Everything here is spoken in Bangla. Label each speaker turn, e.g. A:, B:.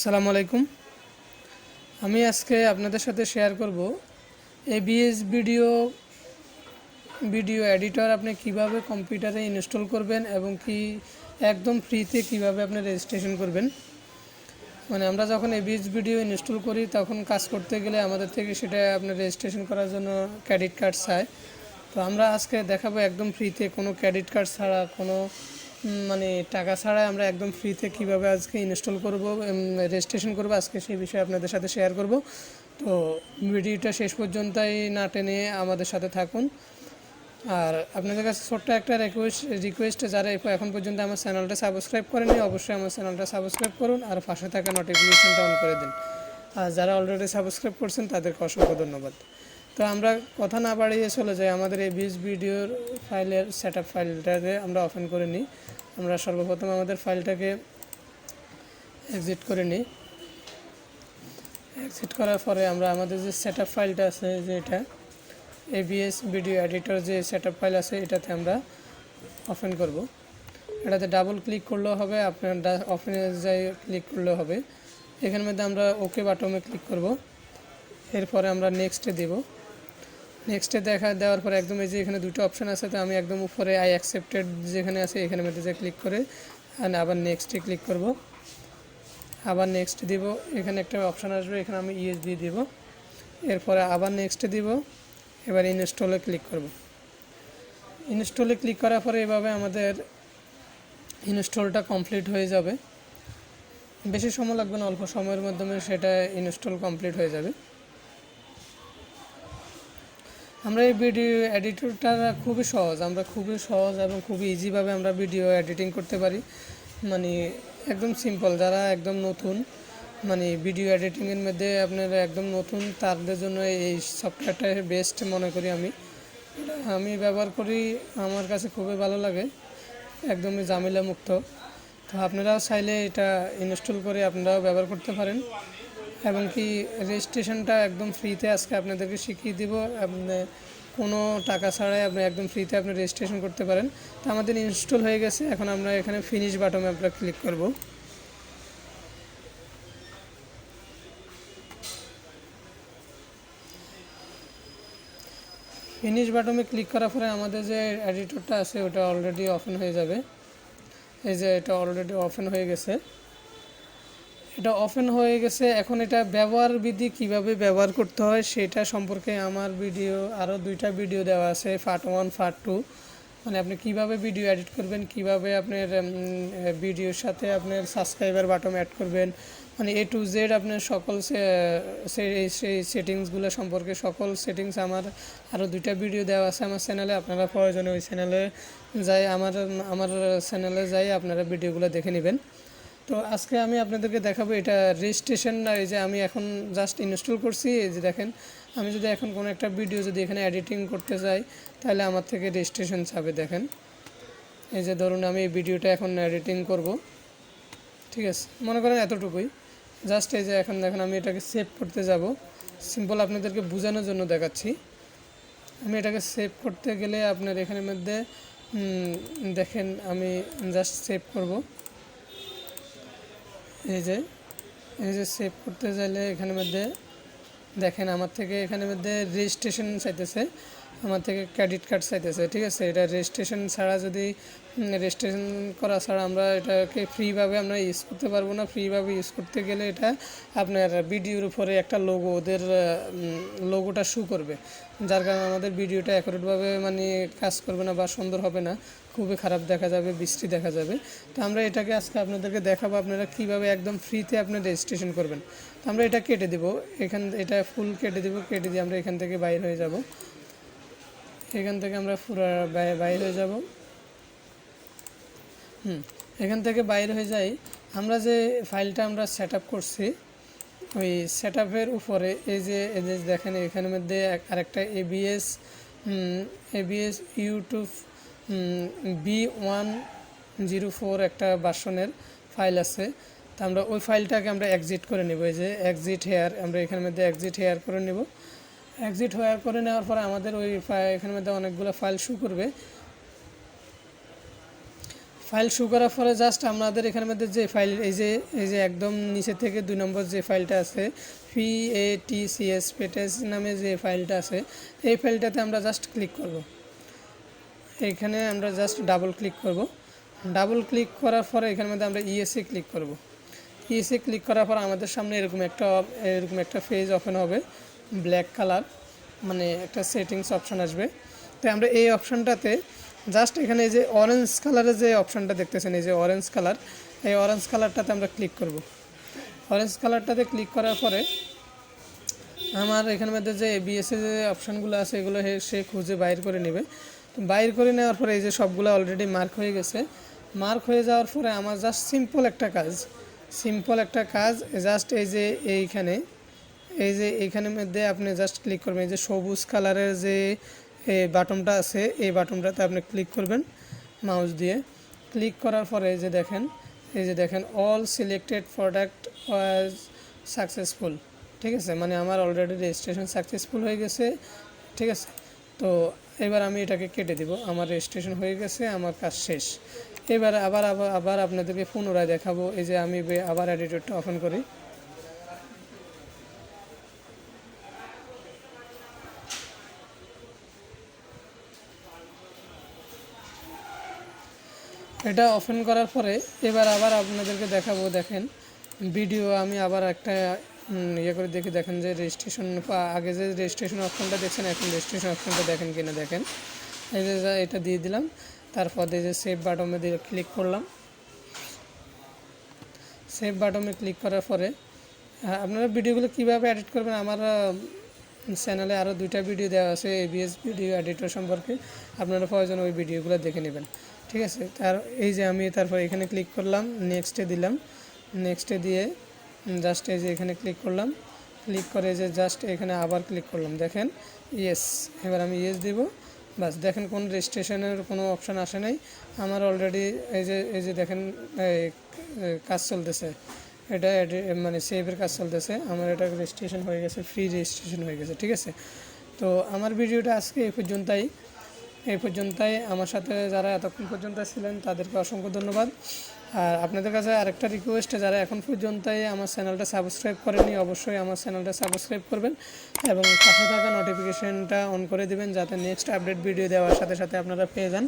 A: আসসালামু আলাইকুম। আমি আজকে আপনাদের সাথে শেয়ার করব AVS ভিডিও এডিটর আপনি কিভাবে কম্পিউটারে ইনস্টল করবেন এবং কি একদম ফ্রিতে কিভাবে আপনি রেজিস্ট্রেশন করবেন। মানে আমরা যখন AVS ভিডিও ইনস্টল করি তখন কাজ করতে গেলে আমাদের থেকে সেটা আপনার রেজিস্ট্রেশন করার জন্য ক্রেডিট কার্ড চায়। তো আমরা আজকে দেখাবো একদম ফ্রিতে, কোনো ক্রেডিট কার্ড ছাড়া, কোনো টাকা ছাড়া আমরা একদম ফ্রিতে কিভাবে আজকে ইনস্টল করব, রেজিস্ট্রেশন করব। আজকে সেই বিষয়ে আপনাদের সাথে শেয়ার করব। তো ভিডিওটা শেষ পর্যন্তই না টেনে আমাদের সাথে থাকুন। আর আপনাদের কাছে ছোট্ট একটা রিকোয়েস্ট, যারা এখন পর্যন্ত আমার চ্যানেলটা সাবস্ক্রাইব করেনি অবশ্যই আমার চ্যানেলটা সাবস্ক্রাইব করুন আর পাশে থাকা নোটিফিকেশনটা অন করে দিন। আর যারা অলরেডি সাবস্ক্রাইব করছেন তাদেরকে অসংখ্য ধন্যবাদ। তো আমরা কথা না বাড়িয়ে চলে যাই আমাদের AVS ভিডিওর ফাইলের সেটআপ ফাইলটাকে আমরা ওপেন করে নিই। আমরা সর্বপ্রথম আমাদের ফাইলটাকে এক্সিট করে নিই। এক্সিট করার পরে আমরা আমাদের যে সেটআপ ফাইলটা আছে, যে এটা AVS ভিডিও এডিটর যে সেটআপ ফাইল আছে, এটাতে আমরা ওপেন করব। এটাতে ডাবল ক্লিক করলেও হবে, আপনার ওপেনে যাই ক্লিক করলেও হবে। এখানের মধ্যে আমরা ওকে বাটনে ক্লিক করব। এরপরে আমরা নেক্সটে দেব। নেক্সটে দেওয়ার পরে একদম এই যে এখানে দুটো অপশান আছে, তো আমি একদম উপরে আই অ্যাকসেপ্টেড যেখানে আছে এখানের মধ্যে যে ক্লিক করে আবার নেক্সটে ক্লিক করব। আবার নেক্সট দিব। এখানে একটা অপশান আসবে, এখানে আমি ইয়েস দিয়ে দিব। এরপরে আবার নেক্সটে দিব। এবার ইনস্টলে ক্লিক করব। ইনস্টলে ক্লিক করার পরে এভাবে আমাদের ইনস্টলটা কমপ্লিট হয়ে যাবে। বেশি সময় লাগবে না, অল্প সময়ের মাধ্যমে সেটা ইনস্টল কমপ্লিট হয়ে যাবে। আমরা এই ভিডিও এডিটরটা খুবই সহজ এবং খুবই ইজিভাবে আমরা ভিডিও এডিটিং করতে পারি। একদম সিম্পল, যারা একদম নতুন ভিডিও এডিটিংয়ের মধ্যে আপনারা একদম নতুন, তাদের জন্য এই সফটওয়্যারটা বেস্ট মনে করি। আমি ব্যবহার করি, আমার কাছে খুবই ভালো লাগে, একদমই ঝামেলা মুক্ত। তো আপনারাও চাইলে এটা ইনস্টল করে আপনারাও ব্যবহার করতে পারেন। এবং কি রেজিস্ট্রেশনটা একদম ফ্রিতে আজকে আপনাদেরকে শিখিয়ে দিব। আপনি কোনো টাকা ছাড়াই আপনি একদম ফ্রিতে আপনি রেজিস্ট্রেশন করতে পারেন। তো আমাদের ইনস্টল হয়ে গেছে, এখন আমরা এখানে ফিনিশ বাটনে আমরা ক্লিক করব। ফিনিশ বাটনে ক্লিক করার পরে আমাদের যে এডিটরটা আছে ওটা অলরেডি ওপেন হয়ে যাবে। এই যে এটা অলরেডি ওপেন হয়ে গেছে। এখন এটা ব্যবহার বিধি কিভাবে ব্যবহার করতে হয় সেটা সম্পর্কে আমার আরও 2টা ভিডিও দেওয়া আছে, পার্ট 1 পার্ট 2। আপনি কিভাবে ভিডিও এডিট করবেন, কিভাবে আপনার ভিডিওর সাথে আপনার সাবস্ক্রাইবার বাটন অ্যাড করবেন, A to Z আপনার সকল সেই সেটিংসগুলো সম্পর্কে সকল সেটিংস আমার আরও 2টা ভিডিও দেওয়া আছে আমার চ্যানেলে। আপনারা প্রয়োজনে ওই চ্যানেলে আমার চ্যানেলে যাই আপনারা ভিডিওগুলো দেখে নেবেন। তো আজকে আমি আপনাদেরকে দেখাবো এটা রেজিস্ট্রেশন। এই যে আমি এখন জাস্ট ইনস্টল করছি, এই যে দেখেন, আমি যদি এখন কোনো একটা ভিডিও যদি এখানে এডিটিং করতে যাই তাহলে আমার থেকে রেজিস্ট্রেশন চাবে। দেখেন, এই যে ধরুন আমি এই ভিডিওটা এখন এডিটিং করব, ঠিক আছে, মনে করেন এতটুকুই। জাস্ট এই যে এখন দেখেন আমি এটাকে সেভ করতে যাব। সিম্পল আপনাদেরকে বোঝানোর জন্য দেখাচ্ছি। আমি এটাকে সেভ করতে গেলে আপনার এখানের মধ্যে দেখেন আমি জাস্ট সেভ করব। এই যে সেভ করতে চাইলে এখানের মধ্যে দেখেন আমার থেকে এখানের মধ্যে রেজিস্ট্রেশন চাইতেছে, আমার থেকে ক্রেডিট কার্ড চাইতেছে, ঠিক আছে। এটা রেজিস্ট্রেশন করা ছাড়া আমরা এটাকে ফ্রিভাবে আমরা ইউজ করতে পারবো না। ফ্রিভাবে ইউজ করতে গেলে এটা আপনার ভিডিওর উপরে একটা ওদের লোগোটা শো করবে, যার কারণে আমাদের ভিডিওটা অ্যাকুরেটভাবে কাজ করবে না বা সুন্দর হবে না, খুবই খারাপ দেখা যাবে, বৃষ্টি দেখা যাবে। তো আমরা এটাকে আজকে আপনাদেরকে দেখাবো আপনারা কীভাবে একদম ফ্রিতে আপনি রেজিস্ট্রেশন করবেন। তো আমরা এটা কেটে দেবো, এটা ফুল কেটে দিয়ে আমরা এখান থেকে বাইর হয়ে যাব। এখান থেকে আমরা পুরো বাইর হয়ে যাব। এখান থেকে বাইর হয়ে যাই। আমরা যে ফাইলটা আমরা সেট আপ করছি, ওই সেট আপের উপরে এই যে দেখেন এখানের মধ্যে আরেকটা AVS ইউটিউব B104 একটা ভার্সনের ফাইল আছে। তো আমরা ওই ফাইলটাকে আমরা এক্সিট করে নেব। এই যে এক্সিট হেয়ার, আমরা এখানের মধ্যে এক্সিট হেয়ার করে নেব। এক্সিট হেয়ার করে নেওয়ার পরে আমাদের ওই এখানের মধ্যে অনেকগুলো ফাইল শো করবে। ফাইল শো করার পরে জাস্ট আমাদের এখানের মধ্যে যে ফাইল এই যে একদম নিচে থেকে 2 নম্বর যে ফাইলটা আছে PATCS পেটেজ নামে যে ফাইলটা আছে এই ফাইলটাতে আমরা জাস্ট ক্লিক করব। এইখানে আমরা জাস্ট ডাবল ক্লিক করব। ডাবল ক্লিক করার পরে এখানের মধ্যে আমরা ইএসএ ক্লিক করব। ইএসএ ক্লিক করার পর আমাদের সামনে এরকম একটা পেজ ওপেন হবে, ব্ল্যাক কালার, মানে একটা সেটিংস অপশন আসবে। তো আমরা এই অপশনটাতে জাস্ট এখানে এই যে অরেঞ্জ কালারের যে অপশনটা দেখতেছেন, এই যে অরেঞ্জ কালার, এই অরেঞ্জ কালারটাতে আমরা ক্লিক করব। অরেঞ্জ কালারটাতে ক্লিক করার পরে আমার এখানের মধ্যে যে AVS এর যে অপশানগুলো আছে এগুলো সে খুঁজে বাইর করে নেবে। তো বাইর করে নেওয়ার পরে এই যে সবগুলো অলরেডি মার্ক হয়ে গেছে। মার্ক হয়ে যাওয়ার পরে আমার জাস্ট সিম্পল একটা কাজ জাস্ট এই যে এইখানের মধ্যে আপনি জাস্ট ক্লিক করবেন। এই যে সবুজ কালারের যে বাটনটা আছে এই বাটনটাতে আপনি ক্লিক করবেন মাউস দিয়ে। ক্লিক করার পরে এই যে দেখেন all selected product was successful. ঠিক আছে, মানে আমার অলরেডি রেজিস্ট্রেশন সাকসেসফুল হয়ে গেছে। ঠিক আছে, তো এবার আমি এটাকে কেটে দিব। আমার রেজিস্ট্রেশন হয়ে গেছে, আমার কাজ শেষ। এবার আবার আপনাদেরকে পুনরায় দেখাবো। এই যে আমি আবার এডিটরটা ওপেন করি। এটা ওপেন করার পরে এবার আবার আপনাদেরকে দেখাবো। দেখেন ভিডিও আমি আবার একটা ইয়ে করে দেখেন যে রেজিস্ট্রেশন, আগে যে রেজিস্ট্রেশন অপশনটা দেখছেন এখন রেজিস্ট্রেশন অপশনটা দেখেন কিনা দেখেন। এই যে এটা দিয়ে দিলাম, তারপর এই যে সেভ বাটনে দিয়ে ক্লিক করলাম। সেভ বাটনে ক্লিক করার পরে আপনারা ভিডিওগুলো কীভাবে এডিট করবেন আমার চ্যানেলে আরও 2টা ভিডিও দেওয়া আছে AVS ভিডিও এডিটর সম্পর্কে, আপনারা প্রয়োজন ওই ভিডিওগুলো দেখে নেবেন। ঠিক আছে, এই যে আমি তারপর এখানে ক্লিক করলাম, নেক্সটে দিলাম, নেক্সটে দিয়ে জাস্ট এই যে এখানে ক্লিক করলাম, ক্লিক করে যে জাস্ট এখানে আবার ক্লিক করলাম। দেখেন ইয়েস, এবার আমি ইয়েস দিব। বাস দেখেন কোন রেজিস্ট্রেশনের কোনো অপশান আসে নাই আমার অলরেডি। এই যে দেখেন কাজ চলতেছে, এটা মানে সেভের কাজ চলতেছে, আমার এটা রেজিস্ট্রেশন হয়ে গেছে, ফ্রি রেজিস্ট্রেশন হয়ে গেছে। ঠিক আছে, তো আমার ভিডিওটা আজকে এই পর্যন্তই। আমার সাথে যারা এতক্ষণ পর্যন্ত ছিলেন তাদেরকে অসংখ্য ধন্যবাদ। আর আপনাদের কাছে আরেকটা রিকোয়েস্ট, যারা এখন পর্যন্তই আমার চ্যানেলটা সাবস্ক্রাইব করেনি অবশ্যই আমার চ্যানেলটা সাবস্ক্রাইব করবেন এবং পাশে থাকা নোটিফিকেশনটা অন করে দিবেন যাতে নেক্সট আপডেট ভিডিও দেওয়ার সাথে সাথে আপনারা পেয়ে যান।